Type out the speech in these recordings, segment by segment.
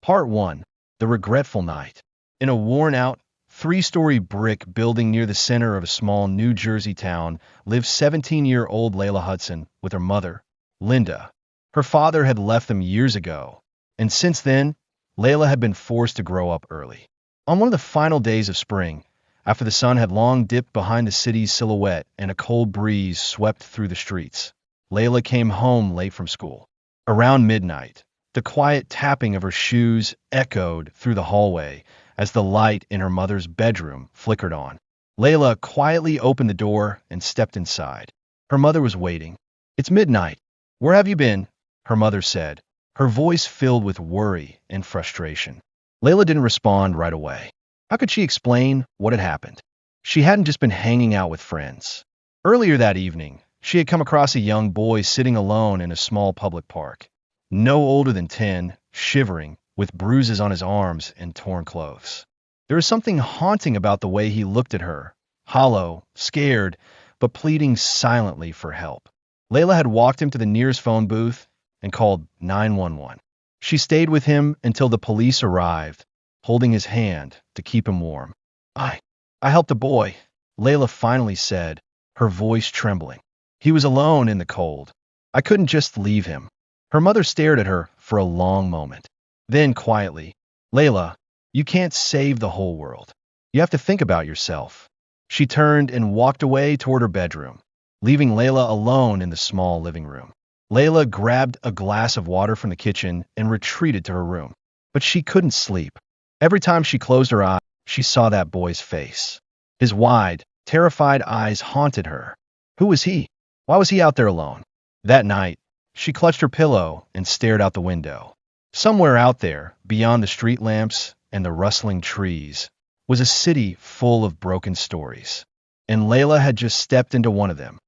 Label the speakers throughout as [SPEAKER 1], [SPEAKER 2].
[SPEAKER 1] Part 1. The Regretful Night. In a worn-out, three-story brick building near the center of a small New Jersey town lived 17-year-old Layla Hudson with her mother, Linda. Her father had left them years ago, and since then, Layla had been forced to grow up early. On one of the final days of spring, after the sun had long dipped behind the city's silhouette and a cold breeze swept through the streets, Layla came home late from school. Around midnight, the quiet tapping of her shoes echoed through the hallway as the light in her mother's bedroom flickered on. Layla quietly opened the door and stepped inside. Her mother was waiting. "It's midnight. Where have you been?" her mother said, her voice filled with worry and frustration. Layla didn't respond right away. How could she explain what had happened? She hadn't just been hanging out with friends. Earlier that evening, she had come across a young boy sitting alone in a small public park. No older than 10, shivering, with bruises on his arms and torn clothes. There was something haunting about the way he looked at her, hollow, scared, but pleading silently for help. Layla had walked him to the nearest phone booth and called 911. She stayed with him until the police arrived, holding his hand to keep him warm. I helped a boy," Layla finally said, her voice trembling. "He was alone in the cold. I couldn't just leave him." Her mother stared at her for a long moment. Then, quietly, "Layla, you can't save the whole world. You have to think about yourself." She turned and walked away toward her bedroom, leaving Layla alone in the small living room. Layla grabbed a glass of water from the kitchen and retreated to her room. But she couldn't sleep. Every time she closed her eyes, she saw that boy's face. His wide, terrified eyes haunted her. Who was he? Why was he out there alone? That night, she clutched her pillow and stared out the window. Somewhere out there, beyond the street lamps and the rustling trees, was a city full of broken stories. And Layla had just stepped into one of them.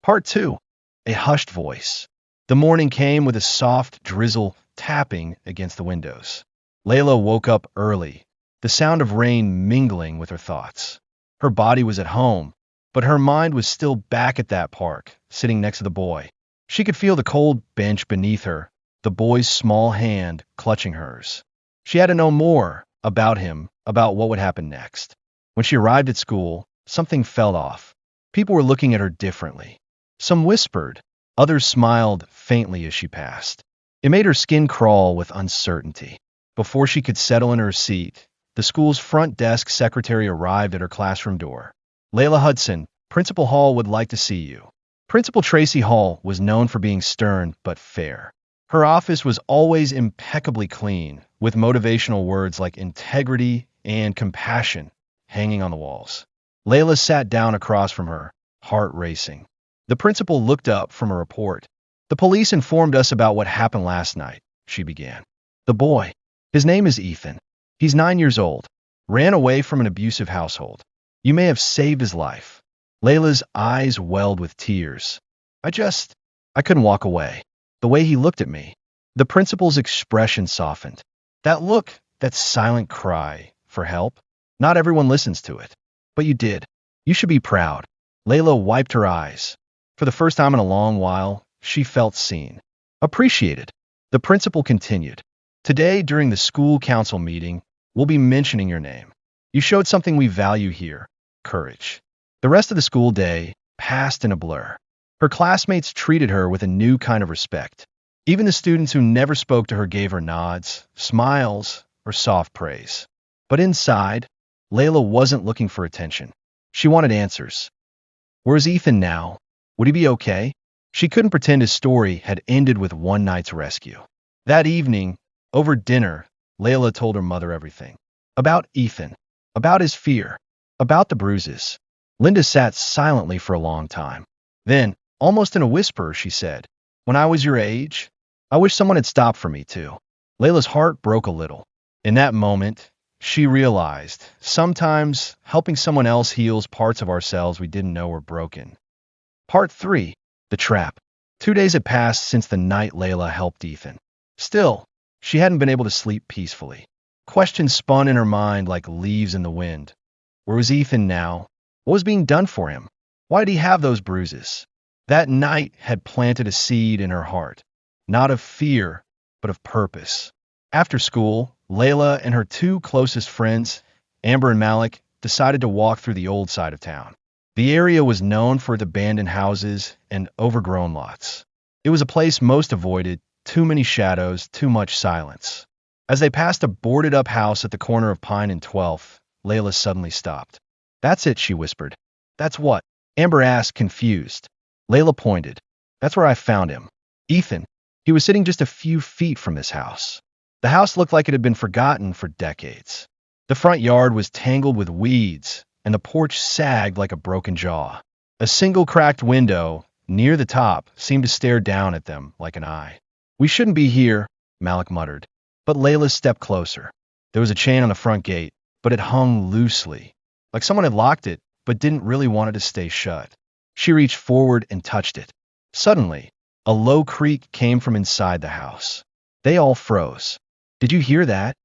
[SPEAKER 1] Part 2. A hushed voice. The morning came with a soft drizzle tapping against the windows. Layla woke up early, the sound of rain mingling with her thoughts. Her body was at home, but her mind was still back at that park, sitting next to the boy. She could feel the cold bench beneath her, the boy's small hand clutching hers. She had to know more about him, about what would happen next. When she arrived at school, something fell off. People were looking at her differently. Some whispered, others smiled faintly as she passed. It made her skin crawl with uncertainty. Before she could settle in her seat, the school's front desk secretary arrived at her classroom door. "Layla Hudson, Principal Hall would like to see you." Principal Tracy Hall was known for being stern but fair. Her office was always impeccably clean, with motivational words like integrity and compassion hanging on the walls. Layla sat down across from her, heart racing. The principal looked up from a report. "The police informed us about what happened last night," she began. "The boy, his name is Ethan. He's 9 years old, ran away from an abusive household. You may have saved his life." Layla's eyes welled with tears. I couldn't walk away. The way he looked at me." The principal's expression softened. "That look, that silent cry for help, not everyone listens to it. But you did. You should be proud." Layla wiped her eyes. For the first time in a long while, she felt seen. "Appreciated." The principal continued. "Today, during the school council meeting, we'll be mentioning your name. You showed something we value here, courage." The rest of the school day passed in a blur. Her classmates treated her with a new kind of respect. Even the students who never spoke to her gave her nods, smiles, or soft praise. But inside, Layla wasn't looking for attention. She wanted answers. Where's Ethan now? Would he be okay? She couldn't pretend his story had ended with one night's rescue. That evening, over dinner, Layla told her mother everything. About Ethan, about his fear, about the bruises. Linda sat silently for a long time. Then, almost in a whisper, she said, "When I was your age, I wish someone had stopped for me too." Layla's heart broke a little. In that moment, she realized sometimes helping someone else heals parts of ourselves we didn't know were broken. Part 3. The Trap. 2 days had passed since the night Layla helped Ethan. Still, she hadn't been able to sleep peacefully. Questions spun in her mind like leaves in the wind. Where was Ethan now? What was being done for him? Why did he have those bruises? That night had planted a seed in her heart, not of fear, but of purpose. After school, Layla and her two closest friends, Amber and Malik, decided to walk through the old side of town. The area was known for its abandoned houses and overgrown lots. It was a place most avoided, too many shadows, too much silence. As they passed a boarded-up house at the corner of Pine and 12th, Layla suddenly stopped. "That's it," she whispered. "That's what?" Amber asked, confused. Layla pointed. "That's where I found him. Ethan. He was sitting just a few feet from this house." The house looked like it had been forgotten for decades. The front yard was tangled with weeds, and the porch sagged like a broken jaw. A single cracked window, near the top, seemed to stare down at them like an eye. "We shouldn't be here," Malik muttered. But Layla stepped closer. There was a chain on the front gate, but it hung loosely, like someone had locked it, but didn't really want it to stay shut. She reached forward and touched it. Suddenly, a low creak came from inside the house. They all froze. "Did you hear that?"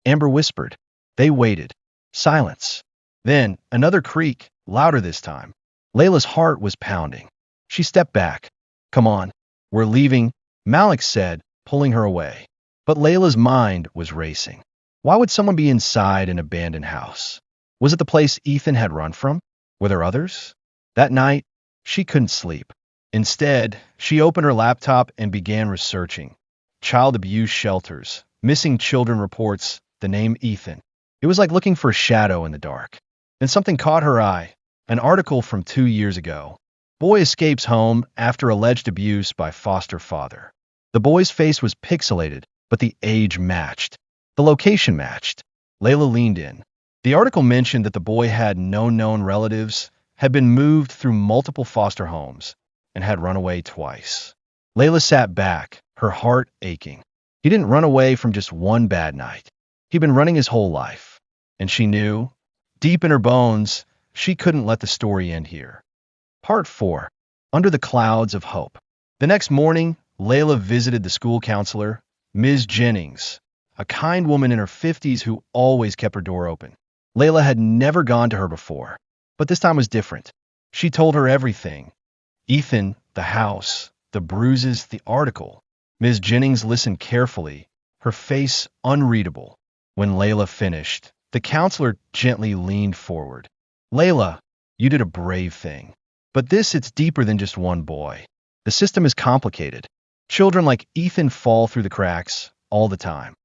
[SPEAKER 1] Amber whispered. They waited. Silence. Then, another creak, louder this time. Layla's heart was pounding. She stepped back. "Come on, we're leaving," Malik said, pulling her away. But Layla's mind was racing. Why would someone be inside an abandoned house? Was it the place Ethan had run from? Were there others? That night, she couldn't sleep. Instead, she opened her laptop and began researching. Child abuse shelters, missing children reports, the name Ethan. It was like looking for a shadow in the dark. Then something caught her eye, an article from 2 years ago. Boy escapes home after alleged abuse by foster father. The boy's face was pixelated, but the age matched. The location matched. Layla leaned in. The article mentioned that the boy had no known relatives, had been moved through multiple foster homes, and had run away twice. Layla sat back, her heart aching. He didn't run away from just one bad night. He'd been running his whole life. And she knew, deep in her bones, she couldn't let the story end here. Part 4. Under the Clouds of Hope. The next morning, Layla visited the school counselor, Ms. Jennings, a kind woman in her 50s who always kept her door open. Layla had never gone to her before, but this time was different. She told her everything. Ethan, the house, the bruises, the article. Ms. Jennings listened carefully, her face unreadable. When Layla finished, the counselor gently leaned forward. "Layla, you did a brave thing. But it's deeper than just one boy. The system is complicated. Children like Ethan fall through the cracks all the time.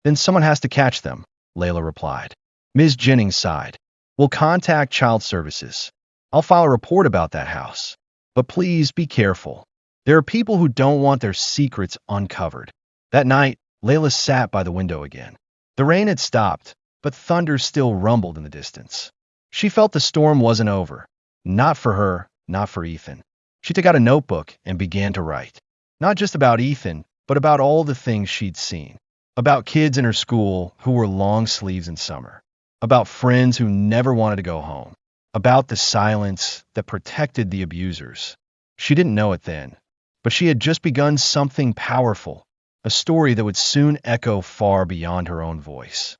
[SPEAKER 1] Then someone has to catch them," Layla replied. Ms. Jennings sighed. "We'll contact child services. I'll file a report about that house. But please be careful. There are people who don't want their secrets uncovered." That night, Layla sat by the window again. The rain had stopped, but thunder still rumbled in the distance. She felt the storm wasn't over. Not for her, not for Ethan. She took out a notebook and began to write. Not just about Ethan, but about all the things she'd seen. About kids in her school who wore long sleeves in summer. About friends who never wanted to go home. About the silence that protected the abusers. She didn't know it then, but she had just begun something powerful, a story that would soon echo far beyond her own voice.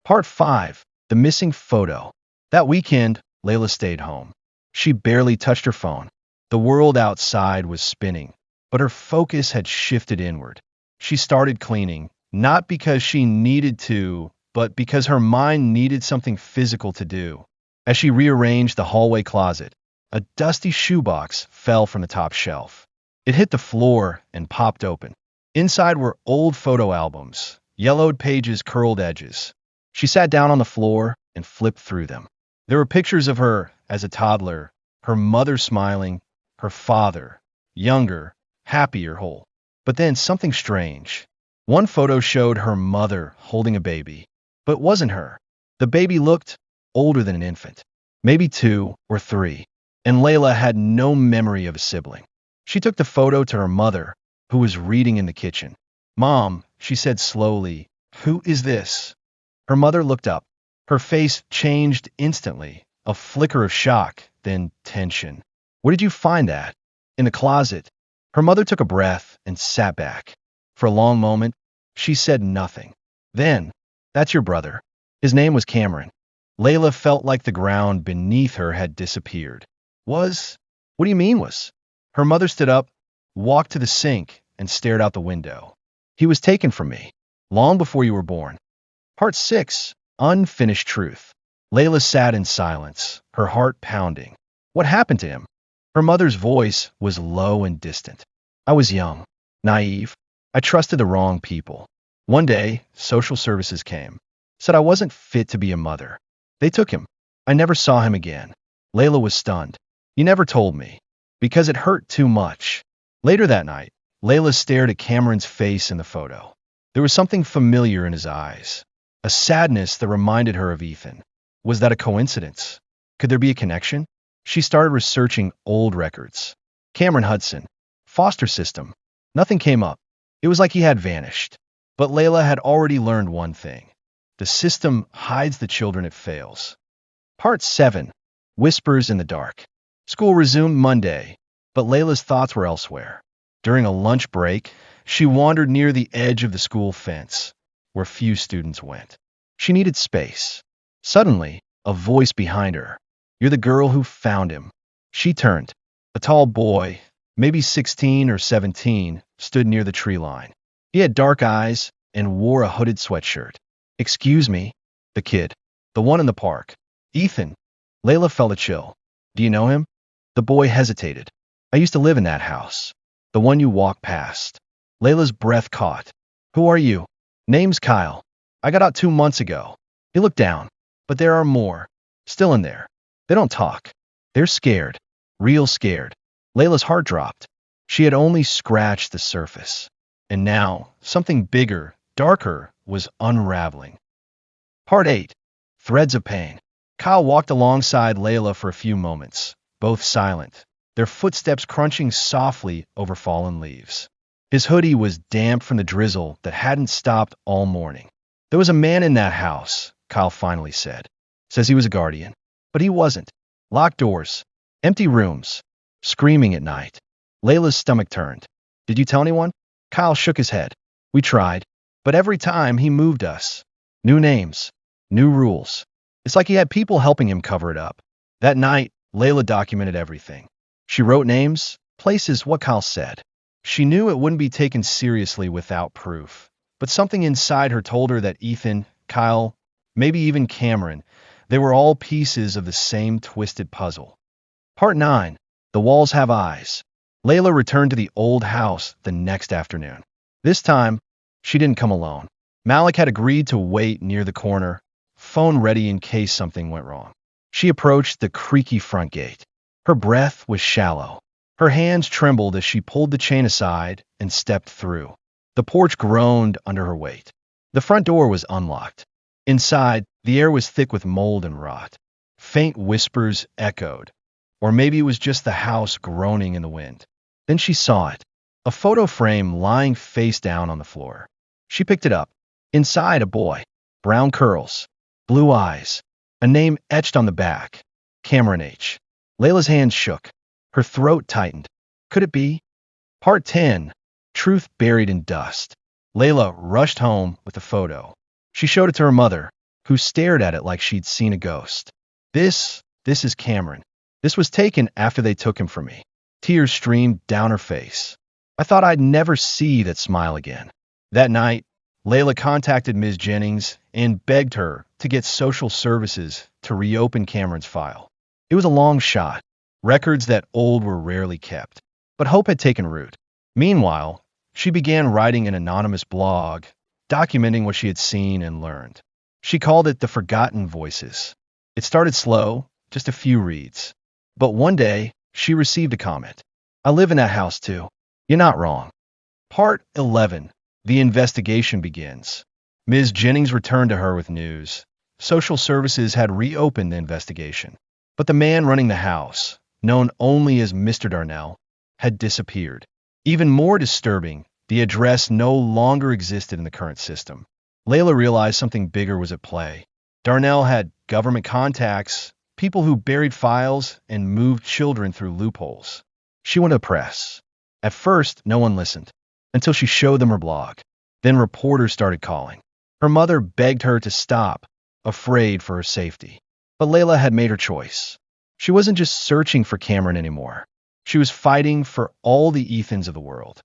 [SPEAKER 1] Part 5. The Missing Photo. That weekend, Layla stayed home. She barely touched her phone. The world outside was spinning, but her focus had shifted inward. She started cleaning, not because she needed to, but because her mind needed something physical to do. As she rearranged the hallway closet, a dusty shoebox fell from the top shelf. It hit the floor and popped open. Inside were old photo albums, yellowed pages, curled edges. She sat down on the floor and flipped through them. There were pictures of her as a toddler, her mother smiling, her father, younger, happier, whole. But then something strange. One photo showed her mother holding a baby, but it wasn't her. The baby looked older than an infant, maybe 2 or 3, and Layla had no memory of a sibling. She took the photo to her mother, who was reading in the kitchen. "Mom," she said slowly, "who is this?" Her mother looked up. Her face changed instantly, a flicker of shock, then tension. "Where did you find that?" "In the closet." Her mother took a breath and sat back. For a long moment, she said nothing. Then, "That's your brother. His name was Cameron." Layla felt like the ground beneath her had disappeared. "Was? What do you mean was?" Her mother stood up, walked to the sink, and stared out the window. "He was taken from me." long before you were born. Part 6. Unfinished Truth. Layla sat in silence, her heart pounding. What happened to him? Her mother's voice was low and distant. I was young, naive. I trusted the wrong people. One day, social services came. Said I wasn't fit to be a mother. They took him. I never saw him again. Layla was stunned. You never told me. Because it hurt too much. Later that night, Layla stared at Cameron's face in the photo. There was something familiar in his eyes. A sadness that reminded her of Ethan. Was that a coincidence? Could there be a connection? She started researching old records. Cameron Hudson. Foster system. Nothing came up. It was like he had vanished. But Layla had already learned one thing. The system hides the children it fails. Part 7. Whispers in the Dark. School resumed Monday, but Layla's thoughts were elsewhere. During a lunch break, she wandered near the edge of the school fence, where few students went. She needed space. Suddenly, a voice behind her. You're the girl who found him. She turned. A tall boy, maybe 16 or 17, stood near the tree line. He had dark eyes and wore a hooded sweatshirt. Excuse me, the kid. The one in the park. Ethan. Layla felt a chill. Do you know him? The boy hesitated. I used to live in that house. The one you walked past. Layla's breath caught. Who are you? Name's Kyle. I got out 2 months ago. He looked down. But there are more. Still in there. They don't talk. They're scared. Real scared. Layla's heart dropped. She had only scratched the surface. And now, something bigger, darker, was unraveling. Part 8. Threads of Pain. Kyle walked alongside Layla for a few moments, both silent, their footsteps crunching softly over fallen leaves. His hoodie was damp from the drizzle that hadn't stopped all morning. There was a man in that house, Kyle finally said. Says he was a guardian. But he wasn't. Locked doors. Empty rooms. Screaming at night. Layla's stomach turned. Did you tell anyone? Kyle shook his head. We tried. But every time he moved us. New names. New rules. It's like he had people helping him cover it up. That night, Layla documented everything. She wrote names, places, what Kyle said. She knew it wouldn't be taken seriously without proof. But something inside her told her that Ethan, Kyle, maybe even Cameron, they were all pieces of the same twisted puzzle. Part 9. The Walls Have Eyes. Layla returned to the old house the next afternoon. This time, she didn't come alone. Malik had agreed to wait near the corner, phone ready in case something went wrong. She approached the creaky front gate. Her breath was shallow. Her hands trembled as she pulled the chain aside and stepped through. The porch groaned under her weight. The front door was unlocked. Inside, the air was thick with mold and rot. Faint whispers echoed. Or maybe it was just the house groaning in the wind. Then she saw it. A photo frame lying face down on the floor. She picked it up. Inside, a boy. Brown curls. Blue eyes. A name etched on the back. Cameron H. Layla's hands shook. Her throat tightened. Could it be? Part 10. Truth Buried in Dust. Layla rushed home with the photo. She showed it to her mother, who stared at it like she'd seen a ghost. This is Cameron. This was taken after they took him from me. Tears streamed down her face. I thought I'd never see that smile again. That night, Layla contacted Ms. Jennings and begged her to get social services to reopen Cameron's file. It was a long shot. Records that old were rarely kept. But hope had taken root. Meanwhile, she began writing an anonymous blog, documenting what she had seen and learned. She called it The Forgotten Voices. It started slow, just a few reads. But one day, she received a comment. I live in that house too. You're not wrong. Part 11. The investigation begins. Ms. Jennings returned to her with news. Social services had reopened the investigation. But the man running the house, known only as Mr. Darnell, had disappeared. Even more disturbing, the address no longer existed in the current system. Layla realized something bigger was at play. Darnell had government contacts, people who buried files and moved children through loopholes. She went to the press. At first, no one listened, until she showed them her blog. Then reporters started calling. Her mother begged her to stop, afraid for her safety. But Layla had made her choice. She wasn't just searching for Cameron anymore. She was fighting for all the Ethans of the world.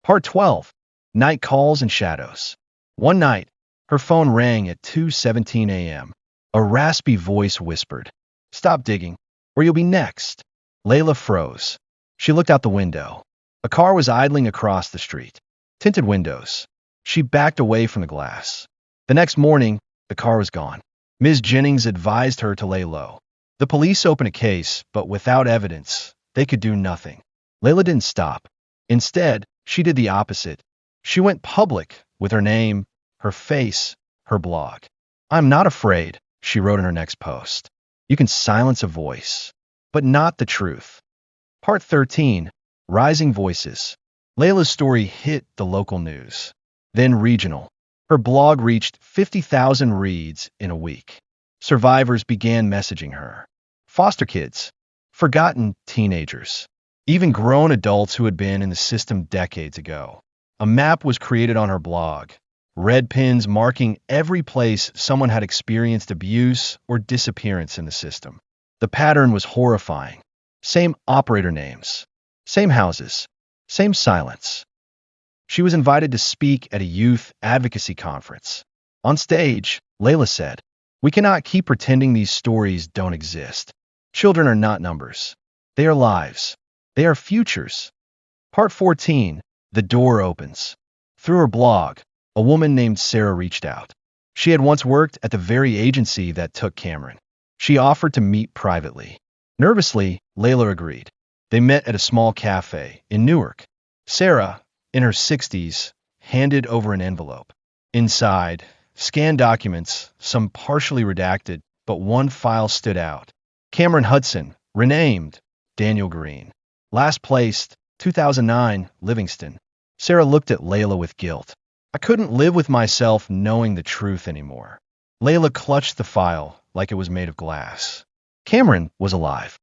[SPEAKER 1] Part 12. Night Calls and Shadows. One night, her phone rang at 2:17 a.m. A raspy voice whispered, "Stop digging, or you'll be next." Layla froze. She looked out the window. A car was idling across the street. Tinted windows. She backed away from the glass. The next morning, the car was gone. Ms. Jennings advised her to lay low. The police opened a case, but without evidence, they could do nothing. Layla didn't stop. Instead, she did the opposite. She went public with her name, her face, her blog. "I'm not afraid," she wrote in her next post. "You can silence a voice, but not the truth." Part 13, Rising Voices. Layla's story hit the local news, then regional. Her blog reached 50,000 reads in a week. Survivors began messaging her. Foster kids, forgotten teenagers, even grown adults who had been in the system decades ago. A map was created on her blog, red pins marking every place someone had experienced abuse or disappearance in the system. The pattern was horrifying. Same operator names, same houses, same silence. She was invited to speak at a youth advocacy conference. On stage, Layla said, "We cannot keep pretending these stories don't exist. Children are not numbers. They are lives. They are futures." Part 14, The Door Opens. Through her blog, a woman named Sarah reached out. She had once worked at the very agency that took Cameron. She offered to meet privately. Nervously, Layla agreed. They met at a small cafe in Newark. Sarah, in her 60s, handed over an envelope. Inside, scanned documents, some partially redacted, but one file stood out. Cameron Hudson, renamed Daniel Green. Last placed, 2009, Livingston. Sarah looked at Layla with guilt. "I couldn't live with myself knowing the truth anymore." Layla clutched the file like it was made of glass. Cameron was alive.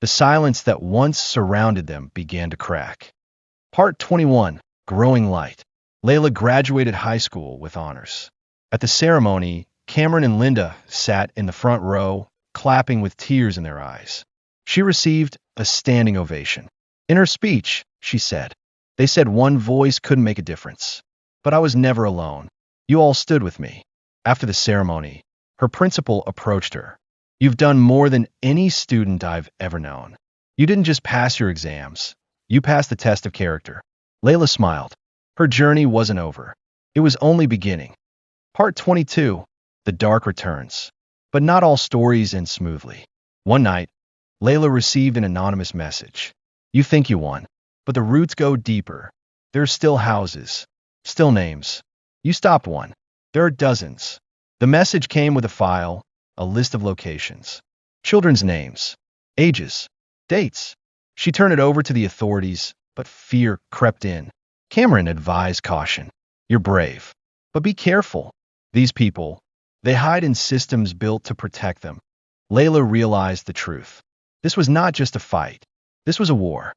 [SPEAKER 1] The silence that once surrounded them began to crack. Part 21, Growing Light. Layla graduated high school with honors. At the ceremony, Cameron and Linda sat in the front row, clapping with tears in their eyes. She received a standing ovation. In her speech, she said, "They said one voice couldn't make a difference. But I was never alone. You all stood with me." After the ceremony, her principal approached her. "You've done more than any student I've ever known. You didn't just pass your exams. You passed the test of character." Layla smiled. Her journey wasn't over. It was only beginning. Part 22, The Dark Returns. But not all stories end smoothly. One night, Layla received an anonymous message. "You think you won, but the roots go deeper. There are still houses, still names. You stopped one. There are dozens." The message came with a file, a list of locations, children's names, ages, dates. She turned it over to the authorities, but fear crept in. Cameron advised caution. "You're brave, but be careful. These people, they hide in systems built to protect them." Layla realized the truth. This was not just a fight. This was a war.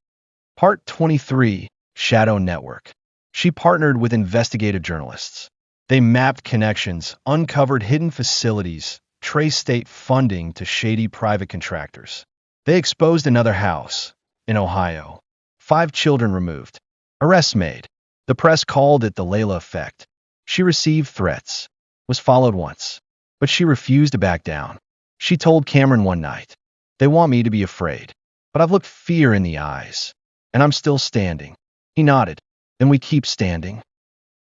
[SPEAKER 1] Part 23, Shadow Network. She partnered with investigative journalists. They mapped connections, uncovered hidden facilities, traced state funding to shady private contractors. They exposed another house in Ohio. 5 children removed. Arrests made. The press called it the Layla effect. She received threats, was followed once, but she refused to back down. She told Cameron one night, "They want me to be afraid, but I've looked fear in the eyes, and I'm still standing." He nodded. "Then we keep standing."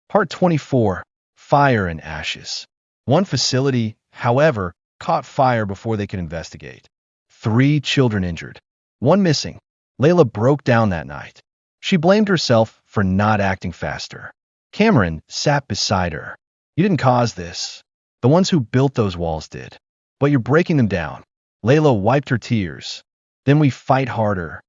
[SPEAKER 1] Part 24, Fire and Ashes. One facility, however, caught fire before they could investigate. 3 children injured, 1 missing. Layla broke down that night. She blamed herself for not acting faster. Cameron sat beside her. "You didn't cause this. The ones who built those walls did. But you're breaking them down." Layla wiped her tears. "Then we fight harder."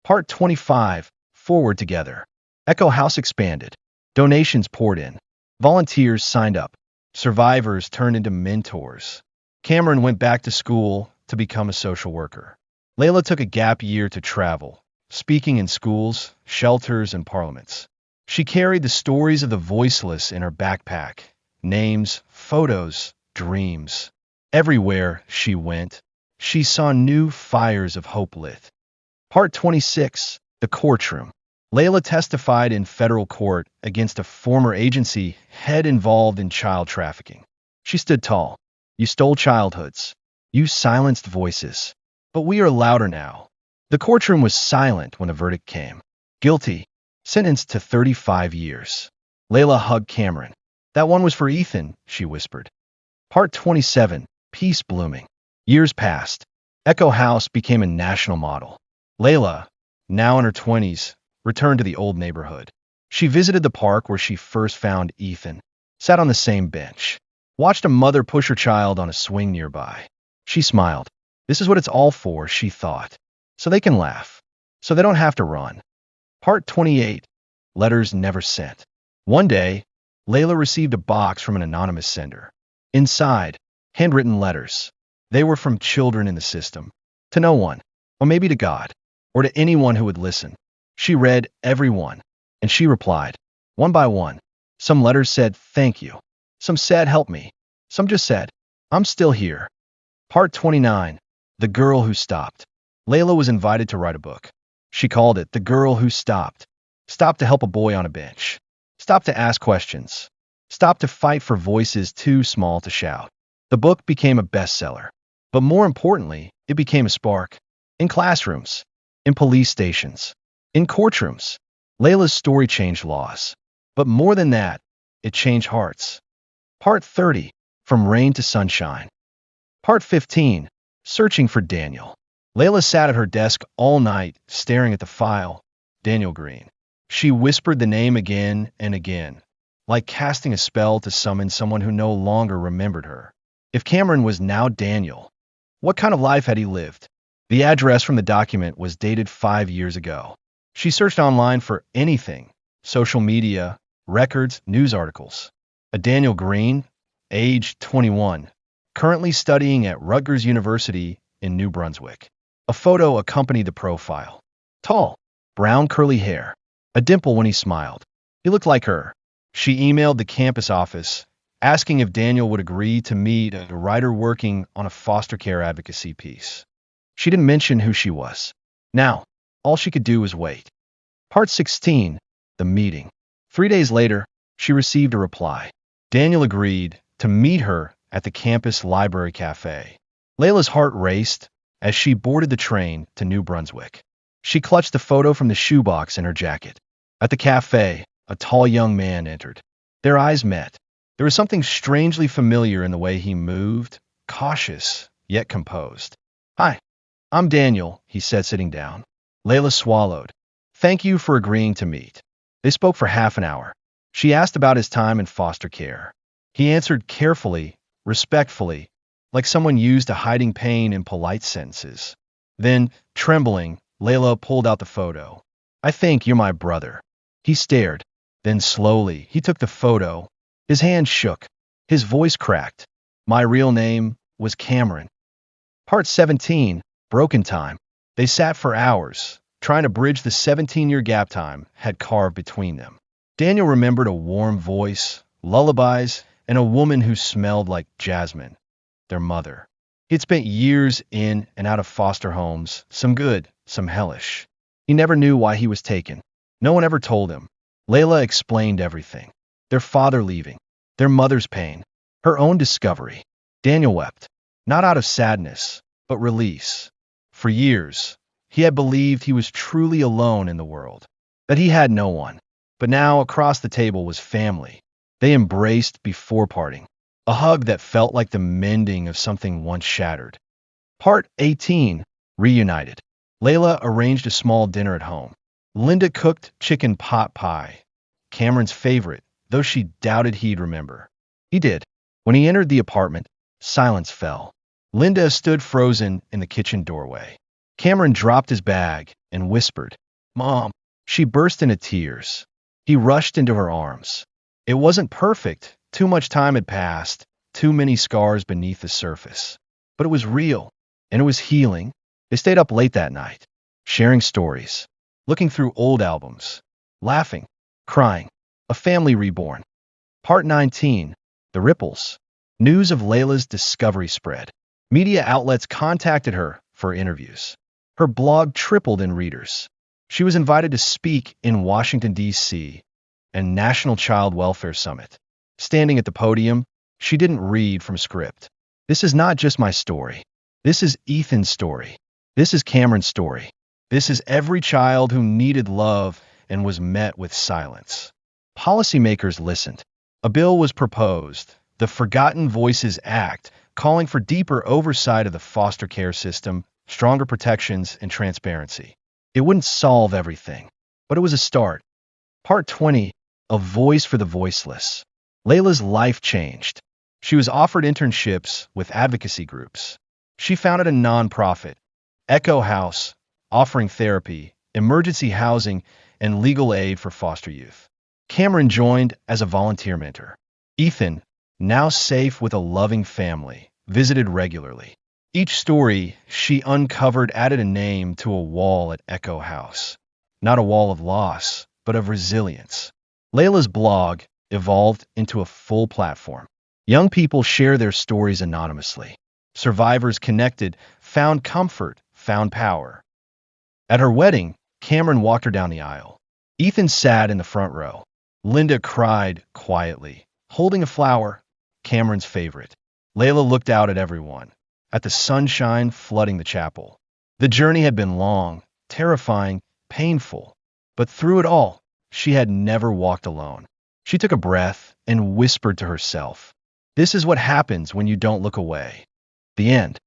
[SPEAKER 1] Part 25, Forward Together. Echo House expanded. Donations poured in. Volunteers signed up. Survivors turned into mentors. Cameron went back to school to become a social worker. Layla took a gap year to travel, speaking in schools, shelters, and parliaments. She carried the stories of the voiceless in her backpack, names, photos, dreams. Everywhere she went, she saw new fires of hope lit. Part 26, The Courtroom. Layla testified in federal court against a former agency head involved in child trafficking. She stood tall. You stole childhoods. You silenced voices. But we are louder now. The courtroom was silent when the verdict came. Guilty. Sentenced to 35 years. Layla hugged Cameron. That one was for Ethan, she whispered. Part 27. Peace blooming. Years passed. Echo House became a national model. Layla, now in her 20s, returned to the old neighborhood. She visited the park where she first found Ethan, sat on the same bench, watched a mother push her child on a swing nearby. She smiled. This is what it's all for, she thought. So they can laugh. So they don't have to run. Part 28. Letters never sent. One day, Layla received a box from an anonymous sender. Inside, handwritten letters. They were from children in the system. To no one, or maybe to God, or to anyone who would listen. She read every one, and she replied, one by one. Some letters said, thank you. Some said, help me. Some just said, I'm still here. Part 29. The Girl Who Stopped. Layla was invited to write a book. She called it The Girl Who Stopped. Stopped to help a boy on a bench. Stopped to ask questions. Stopped to fight for voices too small to shout. The book became a bestseller. But more importantly, it became a spark. In classrooms, in police stations, in courtrooms, Layla's story changed laws. But more than that, it changed hearts. Part 30. From Rain to Sunshine. Part 15. Searching for Daniel. Layla sat at her desk all night, staring at the file. Daniel Green. She whispered the name again and again, like casting a spell to summon someone who no longer remembered her. If Cameron was now Daniel, what kind of life had he lived? The address from the document was dated 5 years ago. She searched online for anything, social media, records, news articles. A Daniel Green, age 21, currently studying at Rutgers University in New Brunswick. A photo accompanied the profile. Tall, brown curly hair, a dimple when he smiled. He looked like her. She emailed the campus office, asking if Daniel would agree to meet a writer working on a foster care advocacy piece. She didn't mention who she was. Now, all she could do was wait. Part 16. The meeting. 3 days later, she received a reply. Daniel agreed to meet her at the campus library cafe. Layla's heart raced as she boarded the train to New Brunswick. She clutched the photo from the shoebox in her jacket. At the cafe, a tall young man entered. Their eyes met. There was something strangely familiar in the way he moved, cautious, yet composed. Hi, I'm Daniel, he said, sitting down. Layla swallowed. Thank you for agreeing to meet. They spoke for half an hour. She asked about his time in foster care. He answered carefully, respectfully, like someone used to hiding pain in polite sentences. Then, trembling, Layla pulled out the photo. I think you're my brother. He stared. Then slowly, he took the photo. His hand shook. His voice cracked. My real name was Cameron. Part 17. Broken time. They sat for hours, trying to bridge the 17-year gap time had carved between them. Daniel remembered a warm voice, lullabies, and a woman who smelled like jasmine, their mother. He'd spent years in and out of foster homes, some good, some hellish. He never knew why he was taken. No one ever told him. Layla explained everything. Their father leaving, their mother's pain, her own discovery. Daniel wept, not out of sadness, but release. For years, he had believed he was truly alone in the world, that he had no one. But now across the table was family. They embraced before parting, a hug that felt like the mending of something once shattered. Part 18. Reunited. Layla arranged a small dinner at home. Linda cooked chicken pot pie, Cameron's favorite, though she doubted he'd remember. He did. When he entered the apartment, silence fell. Linda stood frozen in the kitchen doorway. Cameron dropped his bag and whispered, Mom. She burst into tears. He rushed into her arms. It wasn't perfect. Too much time had passed, too many scars beneath the surface. But it was real, and it was healing. They stayed up late that night, sharing stories, looking through old albums, laughing, crying, a family reborn. Part 19. The Ripples. News of Layla's discovery spread. Media outlets contacted her for interviews. Her blog tripled in readers. She was invited to speak in Washington, D.C., and National Child Welfare Summit. Standing at the podium, she didn't read from script. This is not just my story. This is Ethan's story. This is Cameron's story. This is every child who needed love and was met with silence. Policymakers listened. A bill was proposed, the Forgotten Voices Act, calling for deeper oversight of the foster care system, stronger protections, and transparency. It wouldn't solve everything, but it was a start. Part 20, A Voice for the Voiceless. Layla's life changed. She was offered internships with advocacy groups. She founded a nonprofit, Echo House, offering therapy, emergency housing, and legal aid for foster youth. Cameron joined as a volunteer mentor. Ethan, now safe with a loving family, visited regularly. Each story she uncovered added a name to a wall at Echo House. Not a wall of loss, but of resilience. Layla's blog evolved into a full platform. Young people share their stories anonymously. Survivors connected, found comfort, found power. At her wedding, Cameron walked her down the aisle. Ethan sat in the front row. Linda cried quietly, holding a flower, Cameron's favorite. Layla looked out at everyone, at the sunshine flooding the chapel. The journey had been long, terrifying, painful, but through it all, she had never walked alone. She took a breath and whispered to herself, "This is what happens when you don't look away." The end.